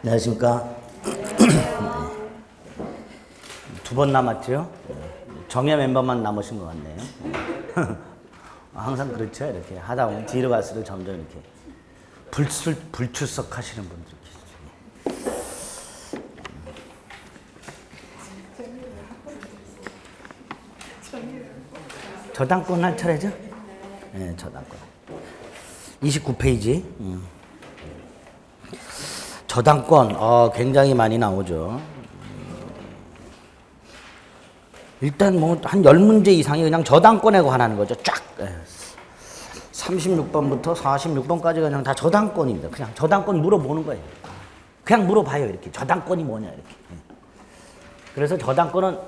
안녕하십니까. 두 번 남았죠? 정예 멤버만 남으신 것 같네요. 항상 그렇죠. 이렇게 하다 보면 뒤로 갈수록 점점 이렇게 불출석 하시는 분들이 계시죠. 저당권 할 차례죠? 네, 저당권. 29페이지. 저당권, 굉장히 많이 나오죠. 일단 뭐 한 10문제 이상이 그냥 저당권에 관한 거죠. 쫙. 36번부터 46번까지 그냥 다 저당권입니다. 그냥 저당권 물어보는 거예요. 그냥 물어봐요. 이렇게. 저당권이 뭐냐, 이렇게. 그래서 저당권은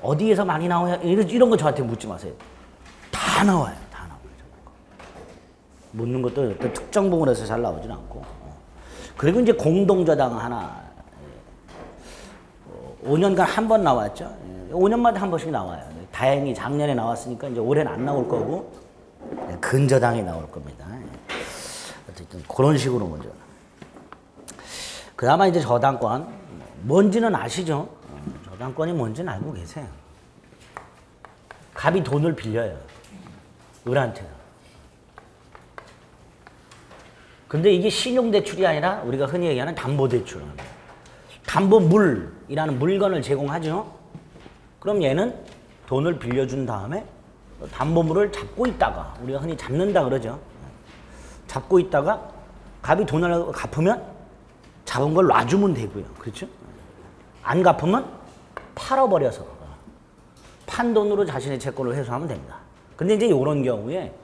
어디에서 많이 나와요? 이런 거 저한테 묻지 마세요. 다 나와요. 다 나와요. 저당권. 묻는 것도 특정 부분에서 잘 나오진 않고. 그리고 이제 공동저당 하나. 5년간 한 번 나왔죠. 5년마다 한 번씩 나와요. 다행히 작년에 나왔으니까 이제 올해는 안 나올 거고 근저당이 나올 겁니다. 어쨌든 그런 식으로 먼저. 그나마 이제 저당권 뭔지는 아시죠? 저당권이 뭔지는 알고 계세요. 갑이 돈을 빌려요. 을한테. 근데 이게 신용대출이 아니라 우리가 흔히 얘기하는 담보대출. 담보물이라는 물건을 제공하죠. 그럼 얘는 돈을 빌려준 다음에 담보물을 잡고 있다가 우리가 흔히 잡는다 그러죠. 잡고 있다가 갑이 돈을 갚으면 잡은 걸 놔주면 되고요. 그렇죠? 안 갚으면 팔아버려서 판 돈으로 자신의 채권을 회수하면 됩니다. 근데 이제 이런 경우에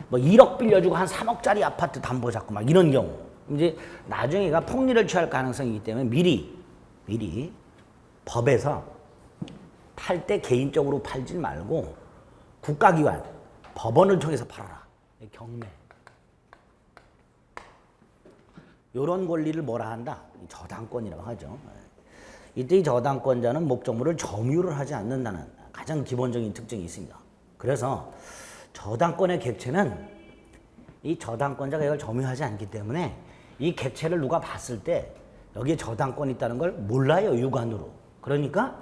뭐 1억 빌려주고 한 3억짜리 아파트 담보 잡고 막 이런 경우 이제 나중에 얘가 폭리를 취할 가능성이 있기 때문에 미리 법에서 팔 때 개인적으로 팔지 말고 국가기관, 법원을 통해서 팔아라. 경매. 이런 권리를 뭐라 한다? 저당권이라고 하죠. 이때 이 저당권자는 목적물을 점유를 하지 않는다는 가장 기본적인 특징이 있습니다. 그래서 저당권의 객체는 이 저당권자가 이걸 점유하지 않기 때문에 이 객체를 누가 봤을 때 여기에 저당권이 있다는 걸 몰라요, 육안으로. 그러니까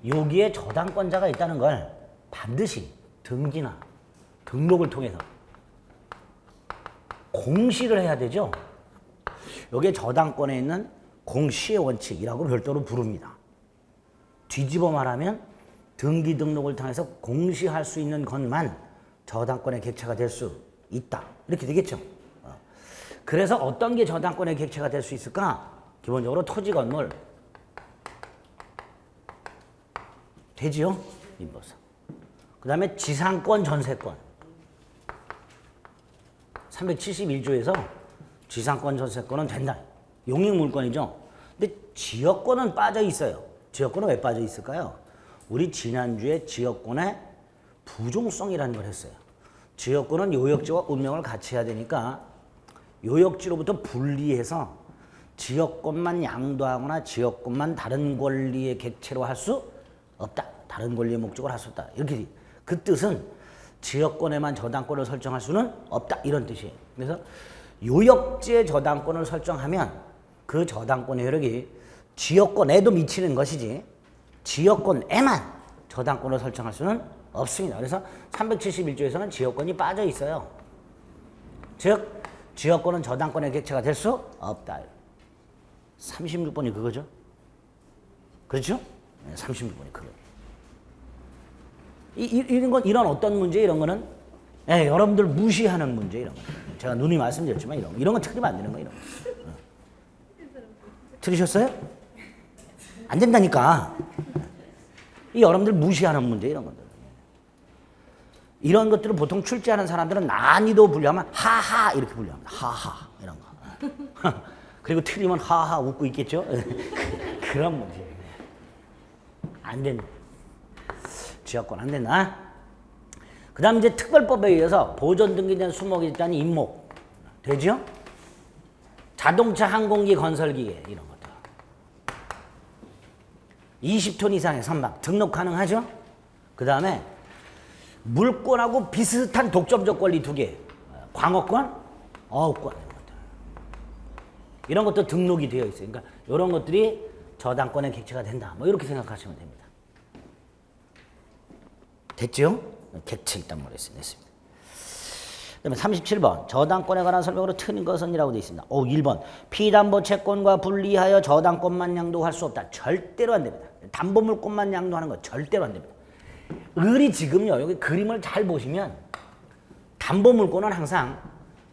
여기에 저당권자가 있다는 걸 반드시 등기나 등록을 통해서 공시를 해야 되죠. 여기에 저당권에 있는 공시의 원칙이라고 별도로 부릅니다. 뒤집어 말하면 등기 등록을 통해서 공시할 수 있는 것만 저당권의 객체가 될 수 있다. 이렇게 되겠죠. 그래서 어떤 게 저당권의 객체가 될 수 있을까? 기본적으로 토지 건물 되지요? 인버서. 그 다음에 지상권, 전세권. 371조에서 지상권, 전세권은 된다. 용익물권이죠. 근데 지역권은 빠져 있어요. 지역권은 왜 빠져 있을까요? 우리 지난주에 지역권의 부종성이라는 걸 했어요. 지역권은 요역지와 운명을 같이 해야 되니까 요역지로부터 분리해서 지역권만 양도하거나 지역권만 다른 권리의 객체로 할 수 없다. 다른 권리의 목적을 할 수 없다. 이렇게 그 뜻은 지역권에만 저당권을 설정할 수는 없다. 이런 뜻이에요. 그래서 요역지의 저당권을 설정하면 그 저당권의 효력이 지역권에도 미치는 것이지 지역권에만 저당권을 설정할 수는 없습니다. 그래서 371조에서는 지역권이 빠져 있어요. 즉 지역권은 저당권의 객체가 될 수 없다. 36번이 그거죠. 그렇죠? 네, 36번이 그거. 이런 어떤 문제 이런 거는 여러분들 무시하는 문제 이런 거. 제가 누누이 말씀드렸지만 이런 거 틀리면 안 되는 거 이런 거. 들으셨어요? 안 된다니까. 이 여러분들 무시하는 문제 이런 것들. 이런 것들을 보통 출제하는 사람들은 난이도 분류하면 하하 이렇게 분류합니다. 하하 이런 거. 그리고 틀리면 하하 웃고 있겠죠? 그런 문제. 안 된다. 지역권 안 된다. 그 다음 이제 특별법에 의해서 보존 등기된 수목이 있다는 임목. 되죠? 자동차, 항공기, 건설기계 이런 것들. 20톤 이상의 선박 등록 가능하죠? 그 다음에 물권하고 비슷한 독점적 권리 2개. 광어권, 어업권. 이런 것도 등록이 되어 있어요. 그러니까 이런 것들이 저당권의 객체가 된다. 뭐 이렇게 생각하시면 됩니다. 됐죠? 객체 일단 냈습니다. 그다음에 37번 저당권에 관한 설명으로 틀린 것은 이라고 되어 있습니다. 1번 피담보 채권과 분리하여 저당권만 양도할 수 없다. 절대로 안 됩니다. 담보물권만 양도하는 거 절대로 안 됩니다. 을이 지금요 여기 그림을 잘 보시면 담보물권은 항상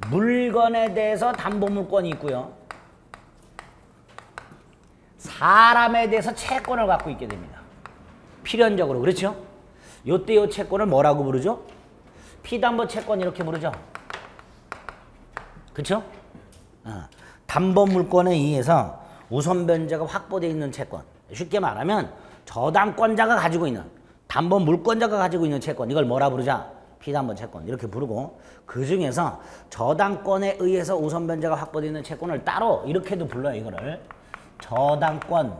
물건에 대해서 담보물권이 있고요. 사람에 대해서 채권을 갖고 있게 됩니다. 필연적으로. 그렇죠? 요때 요 채권을 뭐라고 부르죠? 피담보 채권 이렇게 부르죠. 그렇죠? 담보물권에 의해서 우선 변제가 확보되어 있는 채권. 쉽게 말하면 저당권자가 가지고 있는 담보물권자가 가지고 있는 채권. 이걸 뭐라 부르자? 피담보 채권 이렇게 부르고 그 중에서 저당권에 의해서 우선 변제가 확보되어 있는 채권을 따로 이렇게도 불러요. 이거를 저당권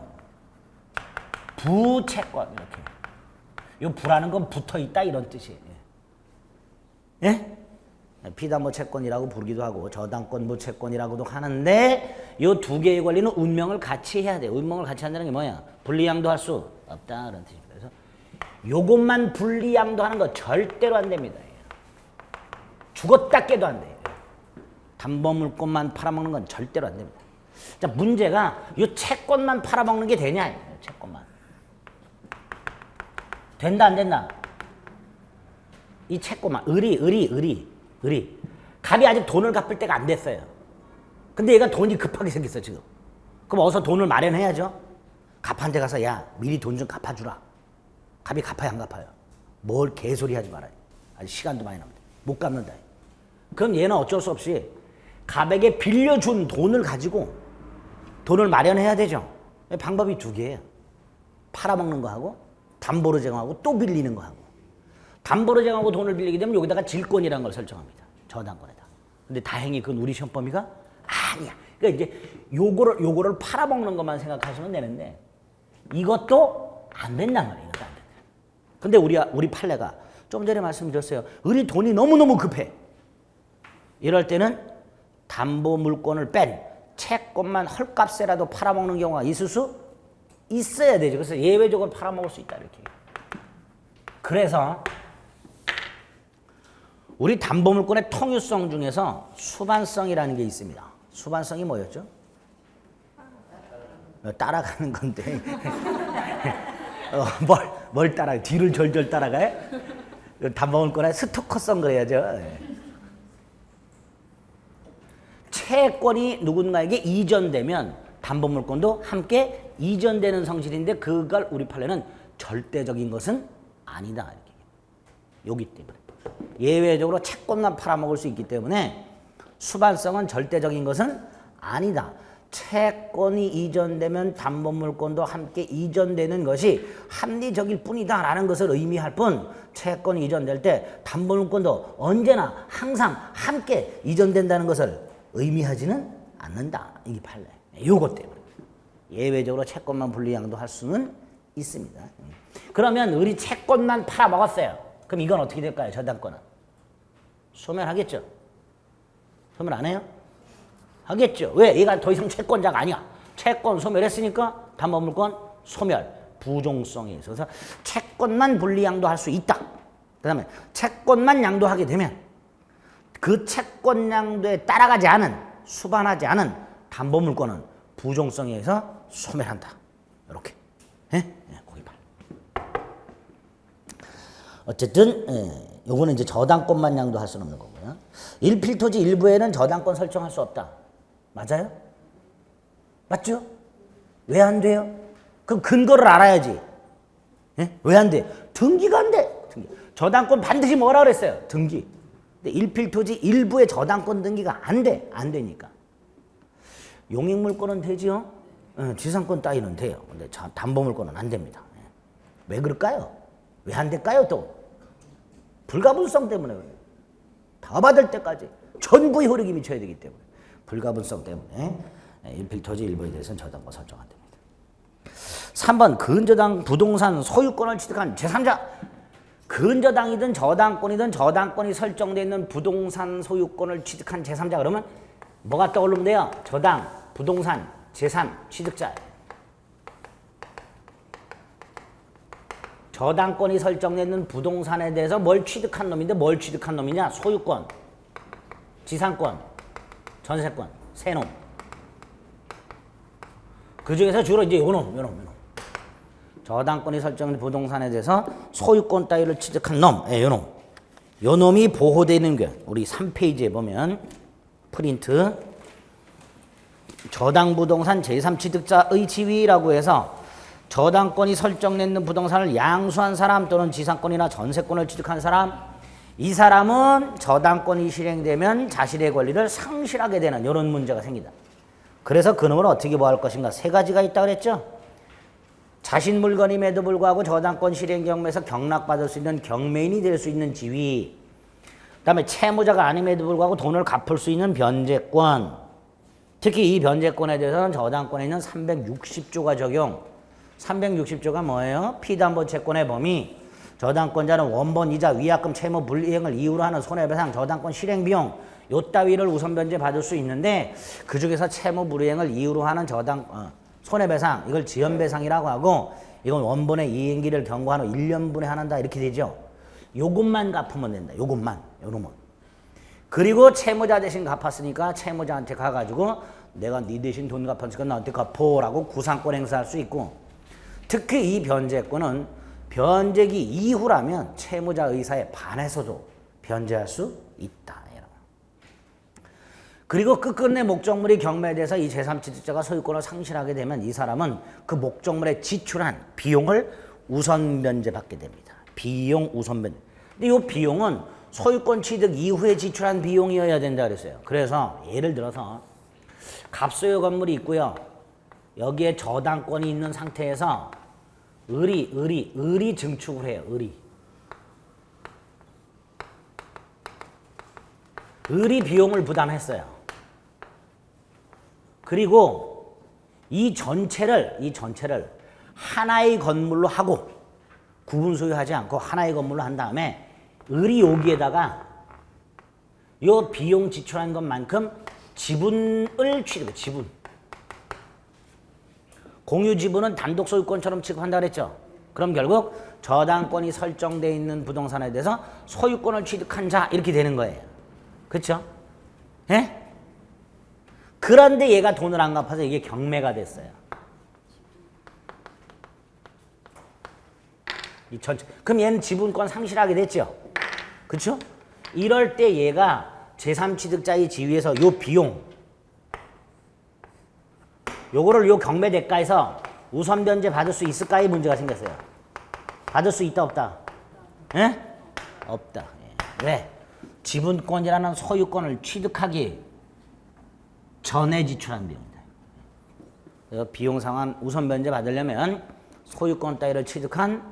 부채권 이렇게. 요 부라는 건 붙어 있다 이런 뜻이에요. 예? 피담보 채권이라고 부르기도 하고 저당권 부채권이라고도 하는데 요 두 개의 권리는 운명을 같이 해야 돼요. 운명을 같이 한다는 게 뭐야? 분리양도할 수 없다 그런 뜻입니다. 그래서 요것만 분리양도하는 거 절대로 안 됩니다. 죽었다 깨도 안 돼요. 담보물권만 팔아먹는 건 절대로 안 됩니다. 자, 문제가 요 채권만 팔아먹는 게 되냐? 채권만. 된다 안 된다? 이 채권만 을이 갑이 아직 돈을 갚을 때가 안 됐어요. 근데 얘가 돈이 급하게 생겼어 지금. 그럼 어서 돈을 마련해야죠. 갑한테 가서 야 미리 돈 좀 갚아주라. 갑이 갚아요 안 갚아요? 뭘 개소리 하지 말아요. 아직 시간도 많이 남는다. 못 갚는다. 그럼 얘는 어쩔 수 없이 갑에게 빌려준 돈을 가지고 돈을 마련해야 되죠. 방법이 두 개예요. 팔아먹는 거 하고 담보로 제공하고 또 빌리는 거 하고. 담보로 제공하고 돈을 빌리게 되면 여기다가 질권이라는 걸 설정합니다. 저당권에다. 근데 다행히 그건 우리 시험 범위가 아니야. 그러니까 이제 요거를 팔아먹는 것만 생각하시면 되는데 이것도 안 된단 말이에요. 이것도 안 된다. 근데 우리 판례가 좀 전에 말씀드렸어요. 을이 돈이 너무너무 급해. 이럴 때는 담보 물권을 뺀 채권만 헐값에라도 팔아먹는 경우가 있을 수 있어야 되죠. 그래서 예외적으로 팔아먹을 수 있다 이렇게. 그래서 우리 담보물권의 통유성 중에서 수반성이라는 게 있습니다. 수반성이 뭐였죠? 따라가는 건데 뭘 따라가? 뒤를 절절 따라가요? 담보물권의 스토커성 그래야죠. 채권이 누군가에게 이전되면 담보물권도 함께 이전되는 성질인데 그걸 우리 판례는 절대적인 것은 아니다. 이렇게. 요기 때문에. 예외적으로 채권만 팔아먹을 수 있기 때문에 수반성은 절대적인 것은 아니다. 채권이 이전되면 담보물권도 함께 이전되는 것이 합리적일 뿐이다 라는 것을 의미할 뿐 채권이 이전될 때 담보물권도 언제나 항상 함께 이전된다는 것을 의미하지는 않는다. 이게 판례. 요것 때문에. 예외적으로 채권만 분리양도할 수는 있습니다. 그러면 우리 채권만 팔아먹었어요. 그럼 이건 어떻게 될까요? 저당권은. 소멸하겠죠? 소멸 안 해요? 하겠죠. 왜? 얘가 더 이상 채권자가 아니야. 채권 소멸했으니까 담보물권 소멸, 부종성이 있어서 채권만 분리양도할 수 있다. 그 다음에 채권만 양도하게 되면 그 채권 양도에 따라가지 않은, 수반하지 않은 담보물권은 부종성에 의해서 소멸한다. 이렇게. 거기 봐. 어쨌든 요거는 이제 저당권만 양도할 수는 없는 거고요. 일필토지 일부에는 저당권 설정할 수 없다. 맞아요? 맞죠? 왜 안 돼요? 그럼 근거를 알아야지. 왜 안 돼? 등기가 안 돼. 등기. 저당권 반드시 뭐라 그랬어요? 등기. 근데 일필토지 일부의 저당권 등기가 안 돼. 안 되니까. 용익물권은 되지요? 지상권 따위는 돼요. 근데 담보물권은 안 됩니다. 왜 그럴까요? 왜 안 될까요 또? 불가분성 때문에 그래요. 다 받을 때까지 전부의 효력이 미쳐야 되기 때문에. 불가분성 때문에 일필토지 일부에 대해서는 저당권 설정 안 됩니다. 3번 근저당 부동산 소유권을 취득한 제3자. 근저당이든 저당권이든 저당권이 설정되어 있는 부동산 소유권을 취득한 제3자 그러면 뭐가 떠오르면 돼요? 저당, 부동산 제3 취득자. 저당권이 설정되어 있는 부동산에 대해서 뭘 취득한 놈인데 뭘 취득한 놈이냐? 소유권, 지상권, 전세권, 세 놈. 그 중에서 주로 이제 요 놈. 저당권이 설정된 부동산에 대해서 소유권 따위를 취득한 놈, 요 놈. 요 놈이 보호되는 게 우리 3페이지에 보면 프린트 저당부동산 제3취득자의 지위라고 해서 저당권이 설정된 부동산을 양수한 사람 또는 지상권이나 전세권을 취득한 사람, 이 사람은 저당권이 실행되면 자신의 권리를 상실하게 되는 이런 문제가 생긴다. 그래서 그놈을 어떻게 보호할 것인가? 세 가지가 있다고 그랬죠. 자신 물건임에도 불구하고 저당권 실행 경매에서 경락받을 수 있는 경매인이 될 수 있는 지위, 그 다음에 채무자가 아님에도 불구하고 돈을 갚을 수 있는 변제권, 특히 이 변제권에 대해서는 저당권에 있는 360조가 적용. 360조가 뭐예요? 피담보채권의 범위, 저당권자는 원본 이자 위약금 채무 불이행을 이유로 하는 손해배상 저당권 실행비용 요 따위를 우선 변제 받을 수 있는데, 그 중에서 채무 불이행을 이유로 하는 손해배상, 이걸 지연배상이라고 하고, 이건 원본의 이행기를 경고한 후 1년분에 한다 이렇게 되죠. 요것만 갚으면 된다. 요것만. 요놈은. 그리고 채무자 대신 갚았으니까 채무자한테 가가지고 내가 네 대신 돈 갚았으니까 나한테 갚어라고 구상권 행사할 수 있고, 특히 이 변제권은 변제기 이후라면 채무자 의사에 반해서도 변제할 수 있다. 그리고 끝끝내 목적물이 경매돼서 이 제3취득자가 소유권을 상실하게 되면 이 사람은 그 목적물에 지출한 비용을 우선 변제받게 됩니다. 비용 우선 변제. 근데 이 비용은 소유권 취득 이후에 지출한 비용이어야 된다 그랬어요. 그래서 예를 들어서 갑소유 건물이 있고요. 여기에 저당권이 있는 상태에서 의리 증축을 해요. 의리 비용을 부담했어요. 그리고 이 전체를 하나의 건물로 하고 구분 소유하지 않고 하나의 건물로 한 다음에 의리 여기에다가 요 비용 지출한 것만큼 지분을 취득해. 지분. 공유 지분은 단독 소유권처럼 취급한다 그랬죠. 그럼 결국 저당권이 설정되어 있는 부동산에 대해서 소유권을 취득한 자 이렇게 되는 거예요. 그렇죠? 예? 그런데 얘가 돈을 안 갚아서 이게 경매가 됐어요. 이 전체. 그럼 얘는 지분권 상실하게 됐죠. 그렇죠? 이럴 때 얘가 제3취득자의 지위에서 요 비용 요거를 요 경매 대가에서 우선 변제 받을 수 있을까의 문제가 생겼어요. 받을 수 있다 없다? 예? 없다. 예. 왜? 지분권이라는 소유권을 취득하기 전에 지출한 비용이다. 비용 상환 우선 변제 받으려면 소유권 따위를 취득한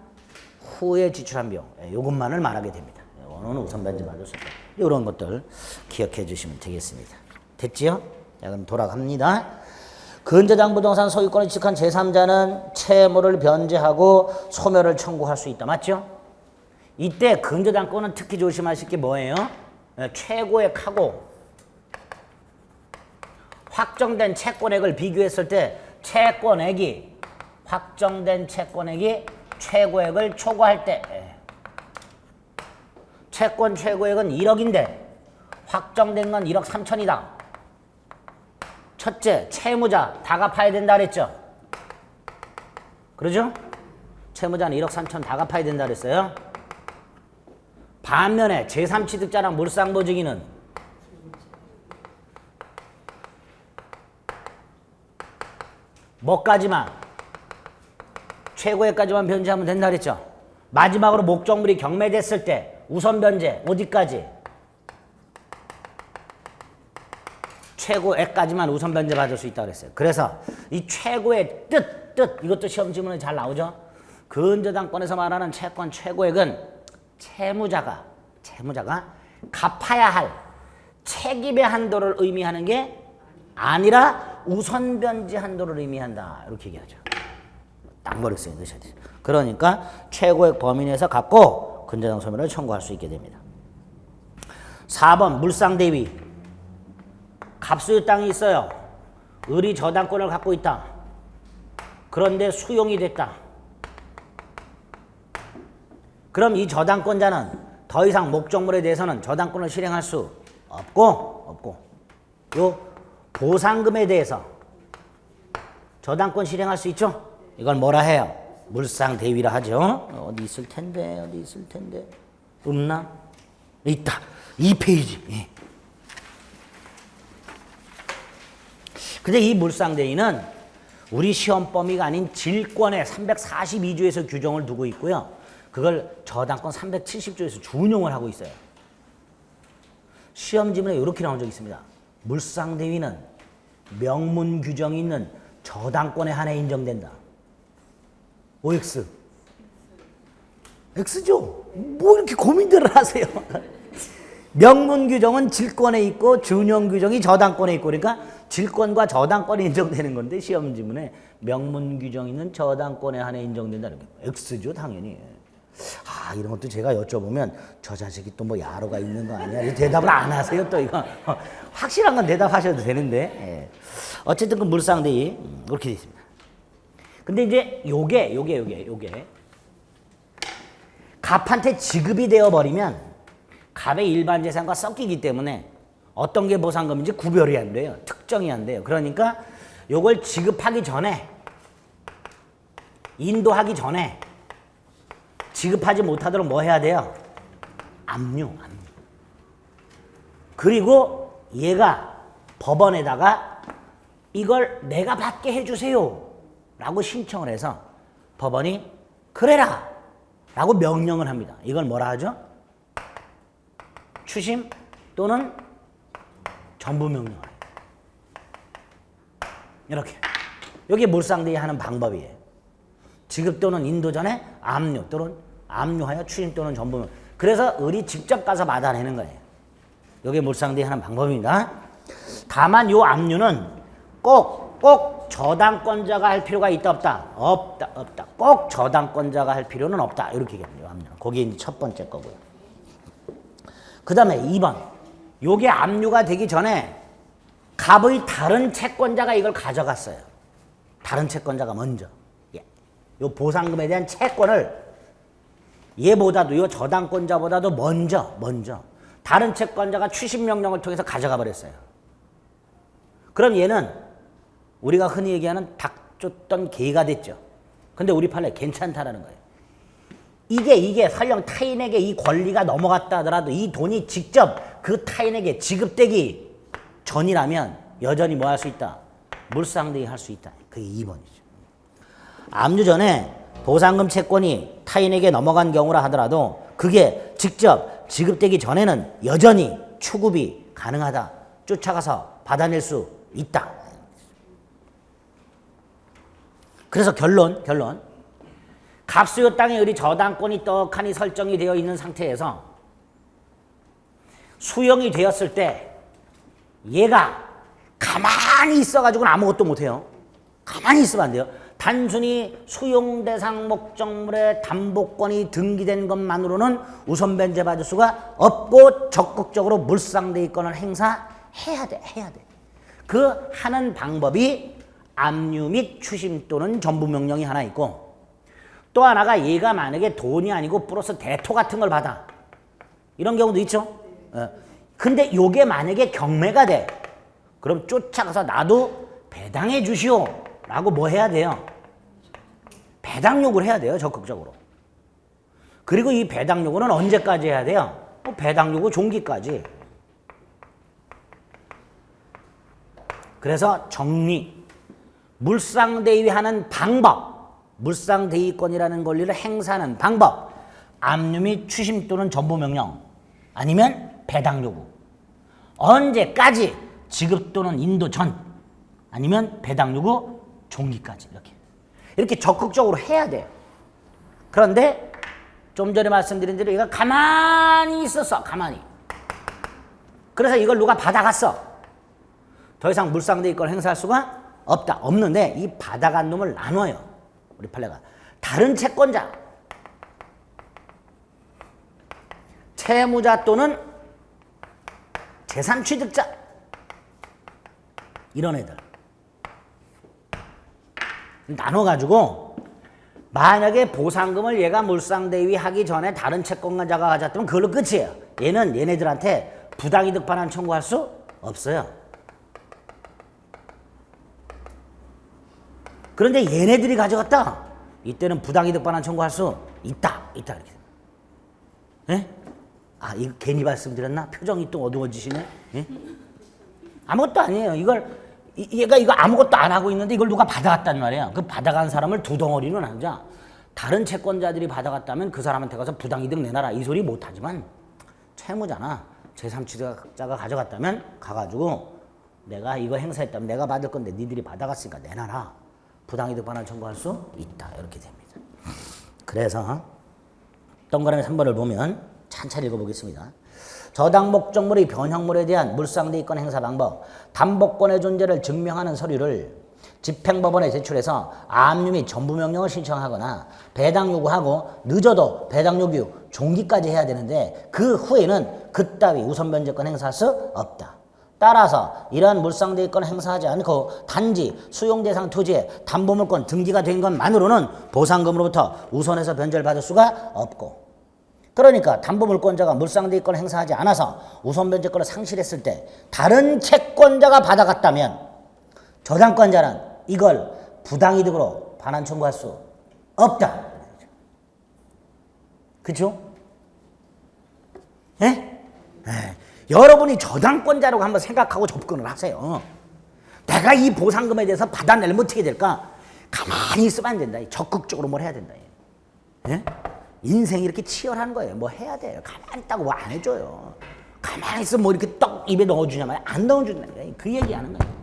후에 지출한 비용, 요것만을 말하게 됩니다. 이거는 우선 변제 받을 수 있다. 이런 것들 기억해 주시면 되겠습니다. 됐지요? 자, 그럼 돌아갑니다. 근저당 부동산 소유권을 취득한 제3자는 채무를 변제하고 소멸을 청구할 수 있다. 맞죠? 이때 근저당권은 특히 조심하실 게 뭐예요? 최고액하고 확정된 채권액을 비교했을 때 확정된 채권액이 최고액을 초과할 때 채권 최고액은 1억인데 확정된 건 1억 3천이다. 첫째, 채무자 다 갚아야 된다 그랬죠? 그러죠? 채무자는 1억 3천 다 갚아야 된다 그랬어요. 반면에 제3취득자랑 물상보증인은 뭐까지만 최고액까지만 변제하면 된다 그랬죠? 마지막으로 목적물이 경매됐을 때 우선 변제 어디까지? 최고액까지만 우선 변제 받을 수 있다고 그랬어요. 그래서 이 최고의 뜻 이것도 시험 지문에 잘 나오죠. 근저당권에서 말하는 채권 최고액은 채무자가 갚아야 할 책임의 한도를 의미하는 게 아니라 우선 변제 한도를 의미한다. 이렇게 얘기하죠. 딱 머릿속에 넣으셔야 돼요. 그러니까 최고액 범위 내에서 갚고 근저당 소멸을 청구할 수 있게 됩니다. 4번 물상대위. 갑소유 땅이 있어요. 을이 저당권을 갖고 있다. 그런데 수용이 됐다. 그럼 이 저당권자는 더 이상 목적물에 대해서는 저당권을 실행할 수 없고 요 보상금에 대해서 저당권 실행할 수 있죠? 이걸 뭐라 해요? 물상대위라 하죠. 어디 있을 텐데. 없나? 있다. 2페이지. 예. 근데 이 물상대위는 우리 시험 범위가 아닌 질권의 342조에서 규정을 두고 있고요. 그걸 저당권 370조에서 준용을 하고 있어요. 시험 지문에 이렇게 나온 적이 있습니다. 물상대위는 명문 규정이 있는 저당권에 한해 인정된다. OX. X죠? 뭐 이렇게 고민들을 하세요? 명문 규정은 질권에 있고 준용 규정이 저당권에 있고 그러니까 질권과 저당권이 인정되는 건데 시험 지문에 명문 규정 있는 저당권에 한해 인정된다는 게 X죠 당연히. 아 이런 것도 제가 여쭤보면 저 자식이 또 뭐 야로가 있는 거 아니야? 대답을 안 하세요 또 이거. 확실한 건 대답하셔도 되는데. 예. 어쨌든 그 물상대위 그렇게 돼 있습니다. 근데 이제 요게 갑한테 지급이 되어 버리면 갑의 일반 재산과 섞이기 때문에 어떤 게 보상금인지 구별이 안 돼요. 특정이 안 돼요. 그러니까 요걸 지급하기 전에 인도하기 전에 지급하지 못하도록 뭐 해야 돼요? 압류. 그리고 얘가 법원에다가 이걸 내가 받게 해주세요 라고 신청을 해서 법원이 그래라 라고 명령을 합니다. 이걸 뭐라 하죠? 추심 또는 전부명령을 해요. 이렇게. 여기 물상대위 하는 방법이에요. 지급 또는 인도 전에 압류 또는 압류하여 추심 또는 전부명령. 그래서 을이 직접 가서 받아내는 거예요. 이게 물상대위 하는 방법입니다. 다만 요 압류는 꼭 저당권자가 할 필요가 있다 없다. 꼭 저당권자가 할 필요는 없다. 이렇게 얘기합니다. 압류. 그게 이제 첫 번째 거고요. 그 다음에 2번. 요게 압류가 되기 전에 갑의 다른 채권자가 이걸 가져갔어요. 다른 채권자가 먼저. 요 보상금에 대한 채권을 얘보다도 요 저당권자보다도 먼저 다른 채권자가 추심명령을 통해서 가져가 버렸어요. 그럼 얘는 우리가 흔히 얘기하는 닭 쫓던 개가 됐죠. 근데 우리 판례 괜찮다라는 거예요. 이게 설령 타인에게 이 권리가 넘어갔다 하더라도 이 돈이 직접 그 타인에게 지급되기 전이라면 여전히 뭐 할 수 있다? 물상대위 할 수 있다. 그게 2번이죠. 압류 전에 보상금 채권이 타인에게 넘어간 경우라 하더라도 그게 직접 지급되기 전에는 여전히 추급이 가능하다. 쫓아가서 받아낼 수 있다. 그래서 결론. 갑수요 땅에 을이 저당권이 떡하니 설정이 되어 있는 상태에서 수용이 되었을 때 얘가 가만히 있어가지고는 아무것도 못해요. 가만히 있으면 안 돼요. 단순히 수용 대상 목적물의 담보권이 등기된 것만으로는 우선 변제받을 수가 없고 적극적으로 물상대위권을 행사해야 돼. 그 하는 방법이 압류 및 추심 또는 전부명령이 하나 있고 또 하나가 얘가 만약에 돈이 아니고 플러스 대토 같은 걸 받아. 이런 경우도 있죠. 근데 요게 만약에 경매가 돼. 그럼 쫓아가서 나도 배당해 주시오 라고 뭐 해야 돼요? 배당 요구를 해야 돼요. 적극적으로. 그리고 이 배당 요구는 언제까지 해야 돼요? 배당 요구 종기까지. 그래서 정리. 물상대위하는 방법. 물상대위권이라는 권리를 행사하는 방법. 압류 및 추심 또는 전부명령. 아니면 배당 요구. 언제까지? 지급 또는 인도 전. 아니면 배당 요구 종기까지. 이렇게 적극적으로 해야 돼요. 그런데 좀 전에 말씀드린 대로 얘가 가만히 있었어. 가만히. 그래서 이걸 누가 받아갔어. 더 이상 물상대위권을 행사할 수가 없다. 없는데 이 받아간 놈을 나눠요. 우리 판례가. 다른 채권자. 채무자 또는 재산 취득자. 이런 애들. 나눠가지고 만약에 보상금을 얘가 물상대위 하기 전에 다른 채권자가 가졌다면 그걸로 끝이에요. 얘는 얘네들한테 부당이득 반환 청구할 수 없어요. 그런데 얘네들이 가져갔다. 이때는 부당이득 반환 청구할 수 있다. 이렇게 됩니다. 예? 아, 이거 괜히 말씀드렸나? 표정이 또 어두워지시네. 예? 아무것도 아니에요. 얘가 이거 아무것도 안 하고 있는데 이걸 누가 받아갔단 말이야. 그 받아간 사람을 두 덩어리는 하자. 다른 채권자들이 받아갔다면 그 사람한테 가서 부당이득 내놔라. 이 소리 못하지만 채무자나 제3취득자가 가져갔다면 가가지고 내가 이거 행사했다면 내가 받을 건데 니들이 받아갔으니까 내놔라. 부당이득 반환 청구할 수 있다. 이렇게 됩니다. 그래서 동그라미 3번을 보면 찬찬히 읽어보겠습니다. 저당 목적물의 변형물에 대한 물상대이권 행사 방법, 담보권의 존재를 증명하는 서류를 집행법원에 제출해서 압류 및 전부명령을 신청하거나 배당 요구하고 늦어도 배당 요구 종기까지 해야 되는데 그 후에는 그따위 우선 변제권 행사할 수 없다. 따라서 이러한 물상대이권 행사하지 않고 단지 수용대상 토지에 담보물권 등기가 된 것만으로는 보상금으로부터 우선해서 변제를 받을 수가 없고, 그러니까 담보물권자가 물상대이권을 행사하지 않아서 우선변제권을 상실했을 때 다른 채권자가 받아갔다면 저당권자는 이걸 부당이득으로 반환 청구할 수 없다. 그렇죠? 예? 여러분이 저당권자라고 한번 생각하고 접근을 하세요. 내가 이 보상금에 대해서 받아내려면 어떻게 될까? 가만히 있으면 안 된다. 적극적으로 뭘 해야 된다. 예? 인생이 이렇게 치열한 거예요. 뭐 해야 돼요. 가만히 있다고 뭐 안 해줘요. 가만히 있으면 뭐 이렇게 떡 입에 넣어주냐 말이야. 안 넣어준다는 거예요. 그 얘기하는 거예요.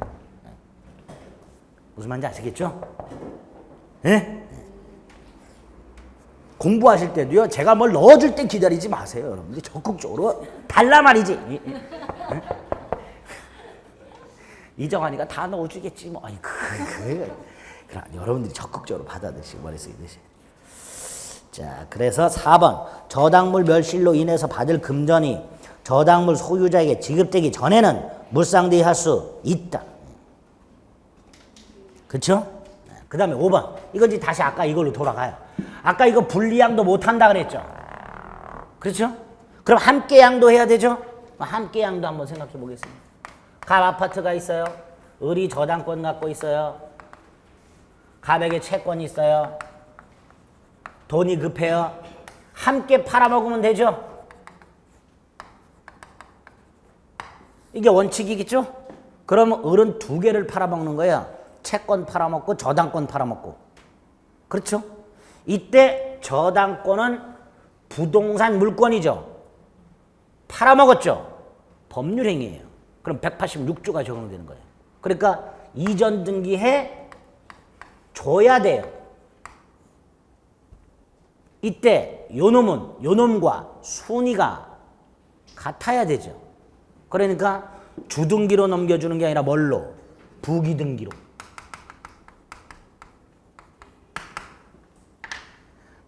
무슨 말인지 아시겠죠? 예? 공부하실 때도요. 제가 뭘 넣어줄 때 기다리지 마세요. 여러분들 적극적으로 달라 말이지. 예? 이정환이가 다 넣어주겠지 뭐. 아니 그럼 여러분들이 적극적으로 받아들이시고 머릿속에 드시. 자, 그래서 4번 저당물 멸실로 인해서 받을 금전이 저당물 소유자에게 지급되기 전에는 물상대위 할 수 있다. 그렇죠? 그 다음에 5번 이거지. 다시 아까 이걸로 돌아가요. 아까 이거 분리양도 못한다 그랬죠? 그렇죠? 그럼 함께양도 해야 되죠? 함께양도 한번 생각해 보겠습니다. 갑 아파트가 있어요. 을이 저당권 갖고 있어요. 갑에게 채권이 있어요. 돈이 급해요. 함께 팔아먹으면 되죠? 이게 원칙이겠죠? 그러면 을은 두 개를 팔아먹는 거예요. 채권 팔아먹고 저당권 팔아먹고. 그렇죠? 이때 저당권은 부동산 물권이죠. 팔아먹었죠? 법률행위예요. 그럼 186조가 적용되는 거예요. 그러니까 이전 등기해 줘야 돼요. 이때 요놈과 순위가 같아야 되죠. 그러니까 주등기로 넘겨주는 게 아니라 뭘로? 부기등기로.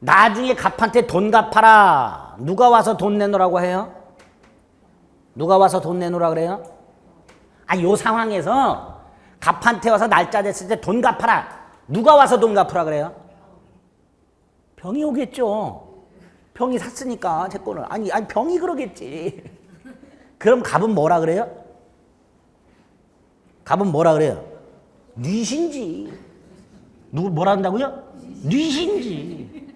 나중에 갑한테 돈 갚아라. 누가 와서 돈 내놓으라고 해요? 누가 와서 돈 내놓으라 그래요? 요 상황에서 갑한테 와서 날짜 됐을 때 돈 갚아라. 누가 와서 돈 갚으라 그래요? 병이 오겠죠. 병이 샀으니까 채권을. 아니 병이 그러겠지. 그럼 갑은 뭐라 그래요? 갑은 뭐라 그래요? 뉘신지. 누구 뭐라 한다고요? 뉘신지.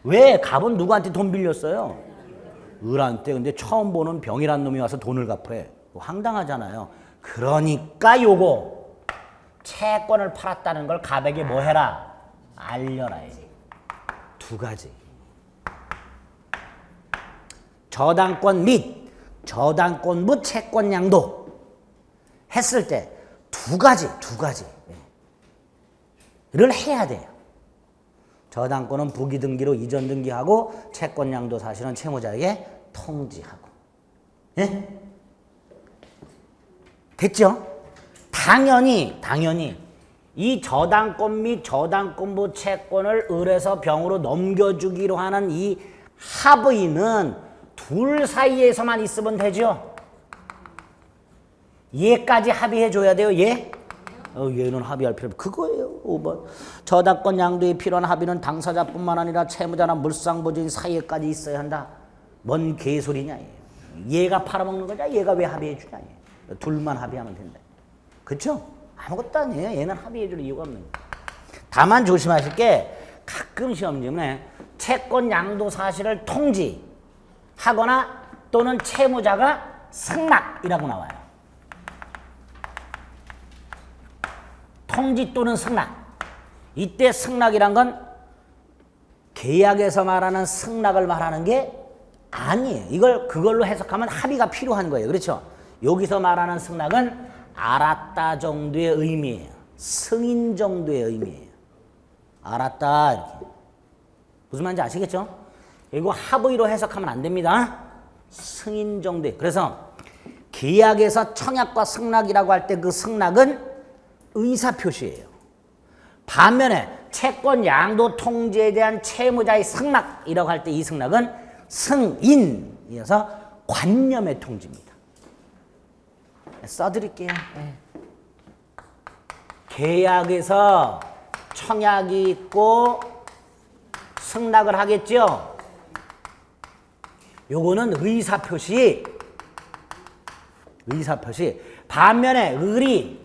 왜? 갑은 누구한테 돈 빌렸어요? 을한테. 근데 처음 보는 병이란 놈이 와서 돈을 갚으래. 황당하잖아요. 그러니까 요거 채권을 팔았다는 걸 갑에게 뭐 해라? 알려라. 두 가지. 저당권 및 저당권 무 채권양도 했을 때 두 가지를 해야 돼요. 저당권은 부기등기로 이전 등기하고 채권양도 사실은 채무자에게 통지하고. 예? 됐죠? 당연히 이 저당권 및 저당권부 채권을 을에서 병으로 넘겨주기로 하는 이 합의는 둘 사이에서만 있으면 되죠? 얘까지 합의해 줘야 돼요. 얘? 얘는 합의할 필요 없 그거예요. 5번. 저당권 양도에 필요한 합의는 당사자뿐만 아니라 채무자나 물상보증인 사이에까지 있어야 한다. 뭔 개소리냐. 얘가 팔아먹는 거냐? 얘가 왜 합의해 주냐? 둘만 합의하면 된다. 그렇죠? 아무것도 아니에요. 얘는 합의해 줄 이유가 없는 거예요. 다만 조심하실 게 가끔 시험지문에 채권 양도 사실을 통지하거나 또는 채무자가 승낙이라고 나와요. 통지 또는 승낙. 이때 승낙이란 건 계약에서 말하는 승낙을 말하는 게 아니에요. 이걸 그걸로 해석하면 합의가 필요한 거예요. 그렇죠? 여기서 말하는 승낙은 알았다 정도의 의미예요. 승인 정도의 의미예요. 알았다 이렇게. 무슨 말인지 아시겠죠? 이거 합의로 해석하면 안 됩니다. 승인 정도의. 그래서 계약에서 청약과 승낙이라고 할 때 그 승낙은 의사표시예요. 반면에 채권 양도 통지에 대한 채무자의 승낙이라고 할 때 이 승낙은 승인이어서 관념의 통지입니다. 써드릴게요. 네. 계약에서 청약이 있고 승낙을 하겠죠. 요거는 의사표시. 반면에 을이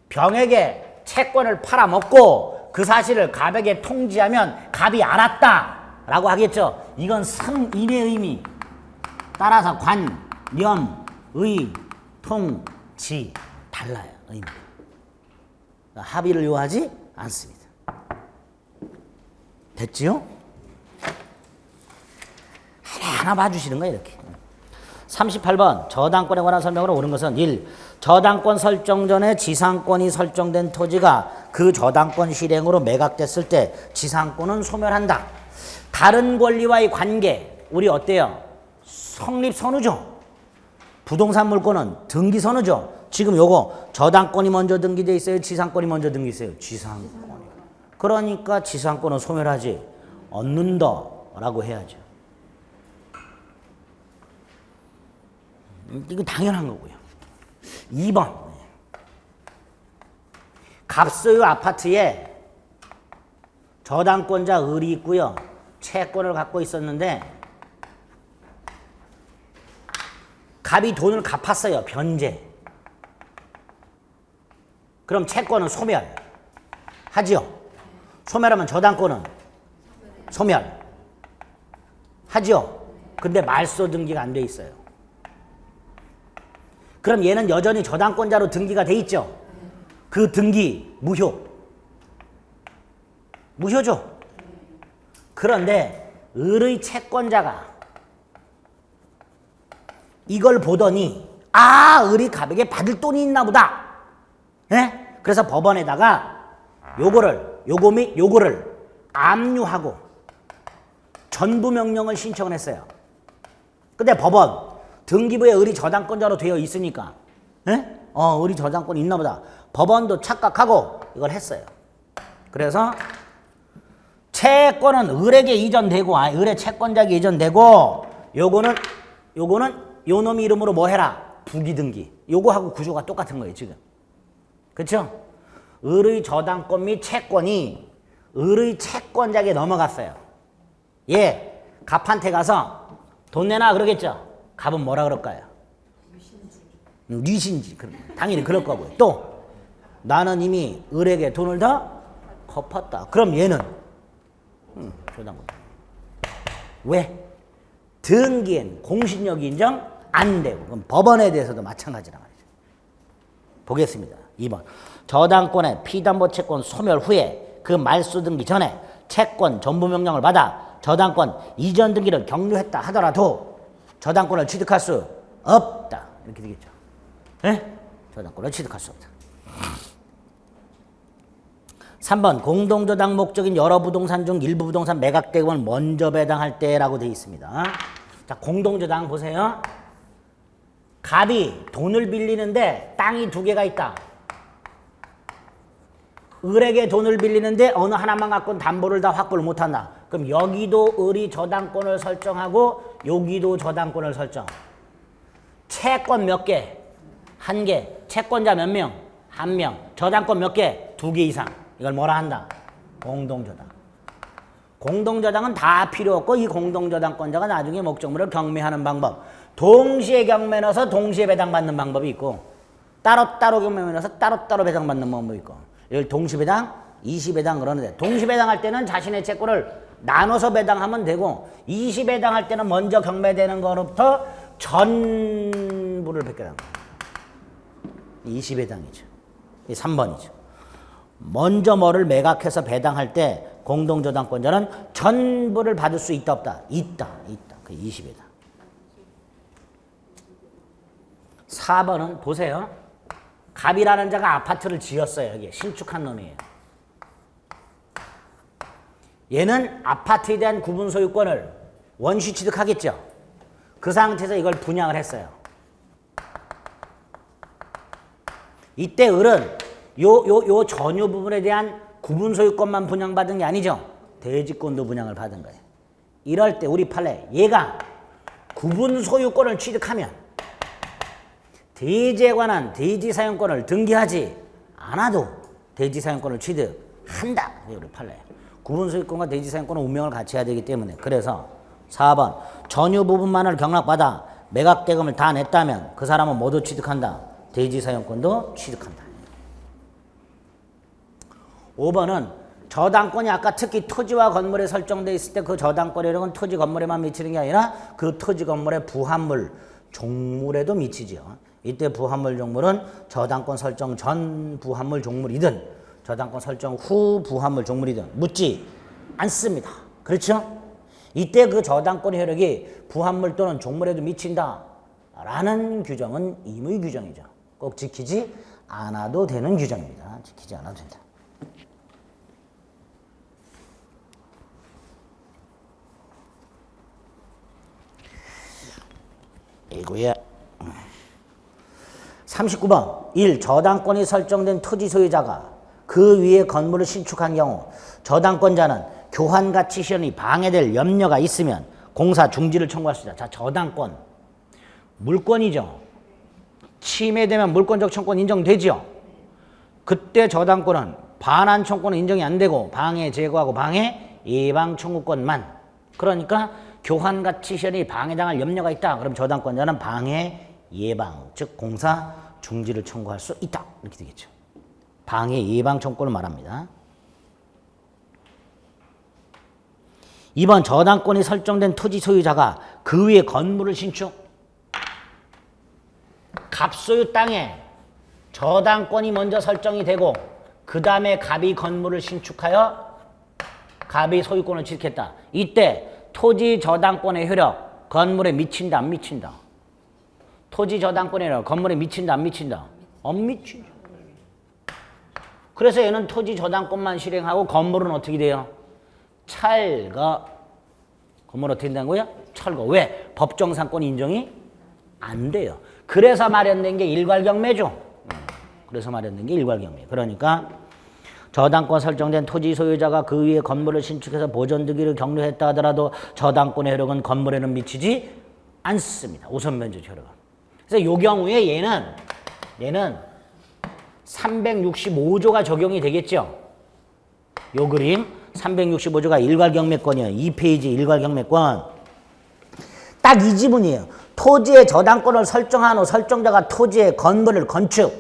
병에게 채권을 팔아먹고 그 사실을 갑에게 통지하면 갑이 알았다라고 하겠죠. 이건 승인의 의미. 따라서 관, 념, 의, 통, 지 달라요. 의미. 합의를 요하지 않습니다. 됐지요? 하나 봐주시는 거예요. 이렇게. 38번 저당권에 관한 설명으로 옳은 것은 1. 저당권 설정 전에 지상권이 설정된 토지가 그 저당권 실행으로 매각됐을 때 지상권은 소멸한다. 다른 권리와의 관계 우리 어때요? 성립선우죠. 부동산 물권은 등기선우죠. 지금 요거 저당권이 먼저 등기돼 있어요? 지상권이 먼저 등기돼 있어요? 지상권이. 그러니까 지상권은 소멸하지 않는다라고 해야죠. 이거 당연한 거고요. 2번. 갑소유 아파트에 저당권자 을이 있고요. 채권을 갖고 있었는데 갑이 돈을 갚았어요. 변제. 그럼 채권은 소멸하지요. 소멸하면 저당권은 소멸하지요. 근데 말소 등기가 안 돼 있어요. 그럼 얘는 여전히 저당권자로 등기가 돼 있죠. 그 등기 무효죠. 그런데 을의 채권자가 이걸 보더니 을이 갑에게 받을 돈이 있나 보다. 네? 그래서 법원에다가 요거 및 요거를 압류하고 전부 명령을 신청을 했어요. 근데 법원 등기부에 을이 저당권자로 되어 있으니까 을이 저당권이 있나 보다. 법원도 착각하고 이걸 했어요. 그래서 채권은 을에게 이전되고 을의 채권자에게 이전되고 요거는 요 놈 이름으로 뭐 해라? 부기등기. 요거하고 구조가 똑같은 거예요 지금. 그렇죠? 을의 저당권 및 채권이 을의 채권자에게 넘어갔어요. 갑한테 가서 돈 내놔 그러겠죠? 갑은 뭐라 그럴까요? 뉘신지. 당연히 그럴 거고요. 또 나는 이미 을에게 돈을 다 갚았다. 그럼 얘는 저당권. 왜? 등기엔 공신력이 인정 안 되고. 그럼 법원에 대해서도 마찬가지란 말이죠. 보겠습니다. 2번. 저당권의 피담보 채권 소멸 후에 그 말소 등기 전에 채권 전부 명령을 받아 저당권 이전 등기를 격려했다 하더라도 저당권을 취득할 수 없다. 이렇게 되겠죠. 네? 저당권을 취득할 수 없다. 3번 공동저당 목적인 여러 부동산 중 일부 부동산 매각대금을 먼저 배당할 때라고 되어 있습니다. 자, 공동저당 보세요. 갑이 돈을 빌리는데 땅이 2개가 있다. 을에게 돈을 빌리는데 어느 하나만 갖고는 담보를 다 확보를 못한다. 그럼 여기도 을이 저당권을 설정하고 여기도 저당권을 설정. 채권 몇 개? 1개. 채권자 몇 명? 한 명. 저당권 몇 개? 2개 이상. 이걸 뭐라 한다? 공동저당. 공동저당은 다 필요 없고 이 공동저당권자가 나중에 목적물을 경매하는 방법. 동시에 경매 넣어서 동시에 배당받는 방법이 있고 따로따로 경매 넣어서 따로따로 배당받는 방법이 있고 이걸 동시배당, 이시배당 그러는데 동시배당할 때는 자신의 채권을 나눠서 배당하면 되고 이시배당할 때는 먼저 경매되는 거로부터 전부를 베껴나가는 거예요. 이시배당이죠. 이 3번이죠. 먼저 뭐를 매각해서 배당할 때 공동저당권자는 전부를 받을 수 있다 없다? 있다. 그 20이다. 4번은 보세요. 갑이라는 자가 아파트를 지었어요. 여기 신축한 놈이에요. 얘는 아파트에 대한 구분 소유권을 원시 취득하겠죠. 그 상태에서 이걸 분양을 했어요. 이때 을은 요 전유 부분에 대한 구분 소유권만 분양받은 게 아니죠. 대지권도 분양을 받은 거예요. 이럴 때 우리 판례 얘가 구분 소유권을 취득하면 대지에 관한 대지 사용권을 등기하지 않아도 대지 사용권을 취득한다. 우리 판례. 구분 소유권과 대지 사용권은 운명을 같이 해야 되기 때문에 그래서 4번 전유 부분만을 경락받아 매각 대금을 다 냈다면 그 사람은 모두 취득한다. 대지 사용권도 취득한다. 5번은 저당권이 아까 특히 토지와 건물에 설정되어 있을 때 그 저당권이라는 건 토지 건물에만 미치는 게 아니라 그 토지 건물의 부합물 종물에도 미치죠. 이때 부합물 종물은 저당권 설정 전 부합물 종물이든 저당권 설정 후 부합물 종물이든 묻지 않습니다. 그렇죠? 이때 그 저당권 효력이 부합물 또는 종물에도 미친다 라는 규정은 임의 규정이죠. 꼭 지키지 않아도 되는 규정입니다. 지키지 않아도 된다. 이거야. 39번 1. 저당권이 설정된 토지 소유자가 그 위에 건물을 신축한 경우 저당권자는 교환가치 실현이 방해될 염려가 있으면 공사 중지를 청구할 수 있다. 자, 저당권 물권이죠. 침해되면 물권적 청권 인정되죠. 그때 저당권은 반환 청권은 인정이 안 되고 방해 제거하고 방해 예방 청구권만. 그러니까 교환가치 실현이 방해당할 염려가 있다. 그럼 저당권자는 방해 예방, 즉 공사 중지를 청구할 수 있다. 이렇게 되겠죠. 방해 예방 청구권을 말합니다. 2번 저당권이 설정된 토지 소유자가 그 위에 건물을 신축. 갑소유 땅에 저당권이 먼저 설정이 되고 그 다음에 갑이 건물을 신축하여 갑이 소유권을 취득했다. 이때 토지 저당권의 효력 건물에 미친다 안 미친다? 토지 저당권의 효력 건물에 미친다 안 미친다? 안 미치죠. 그래서 얘는 토지 저당권만 실행하고 건물은 어떻게 돼요? 철거. 건물 어떻게 된다고요? 철거. 왜? 법정상권 인정이 안 돼요. 그래서 마련된 게 일괄경매죠. 그래서 마련된 게 일괄경매. 그러니까 저당권 설정된 토지 소유자가 그 위에 건물을 신축해서 보존득기를 격려했다 하더라도 저당권의 효력은 건물에는 미치지 않습니다. 우선 면적 효력은. 그래서 이 경우에 얘는 365조가 적용이 되겠죠. 요 그림 365조가 일괄경매권이에요. 2페이지 일괄경매권. 딱 이 지문이에요. 토지의 저당권을 설정한 후 설정자가 토지의 건물을 건축.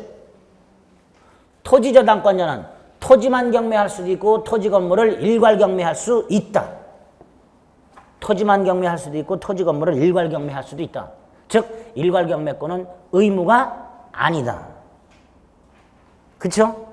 토지 저당권자는 토지만 경매할 수도 있고 토지 건물을 일괄 경매할 수 있다. 토지만 경매할 수도 있고 토지 건물을 일괄 경매할 수도 있다. 즉 일괄 경매권은 의무가 아니다. 그렇죠?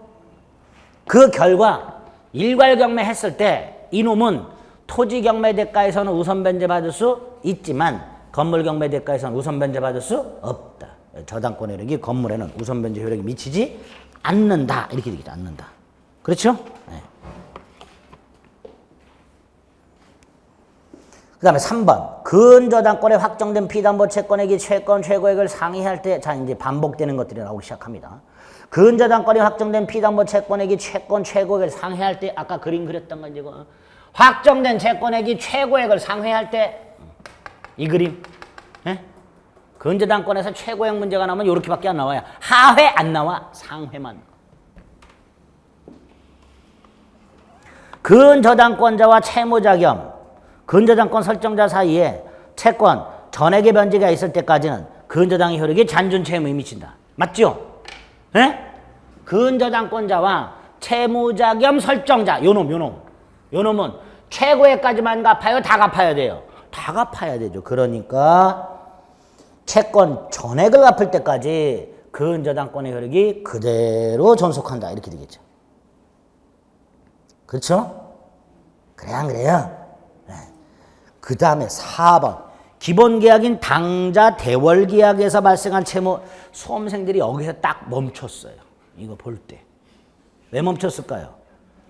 그 결과 일괄 경매했을 때 이놈은 토지 경매 대가에서는 우선 변제 받을 수 있지만 건물 경매 대가에서는 우선 변제 받을 수 없다. 저당권 효력이 건물에는 우선 변제 효력이 미치지 않는다. 이렇게 되겠죠. 않는다. 그렇죠? 네. 그 다음에 3번. 근저당권에 확정된 피담보 채권액이 채권 최고액을 상회할 때, 자, 이제 반복되는 것들이 나오기 시작합니다. 근저당권에 확정된 피담보 채권액이 채권 최고액을 상회할 때, 아까 그림 그렸던 건 이거. 확정된 채권액이 최고액을 상회할 때, 이 그림. 네? 근저당권에서 최고액 문제가 나오면 이렇게밖에 안 나와요. 하회 안 나와. 상회만. 근저당권자와 채무자 겸 근저당권 설정자 사이에 채권 전액의 변제가 있을 때까지는 근저당의 효력이 잔존 채무에 미친다. 맞죠? 예? 근저당권자와 채무자 겸 설정자 요놈은 최고액까지만 갚아요? 다 갚아야 돼요? 다 갚아야 되죠. 그러니까 채권 전액을 갚을 때까지 근저당권의 효력이 그대로 존속한다. 이렇게 되겠죠. 그렇죠? 그래 안 그래요? 네. 그 다음에 4번 기본계약인 당자 대월계약에서 발생한 채무. 수험생들이 여기서 딱 멈췄어요. 이거 볼 때. 왜 멈췄을까요?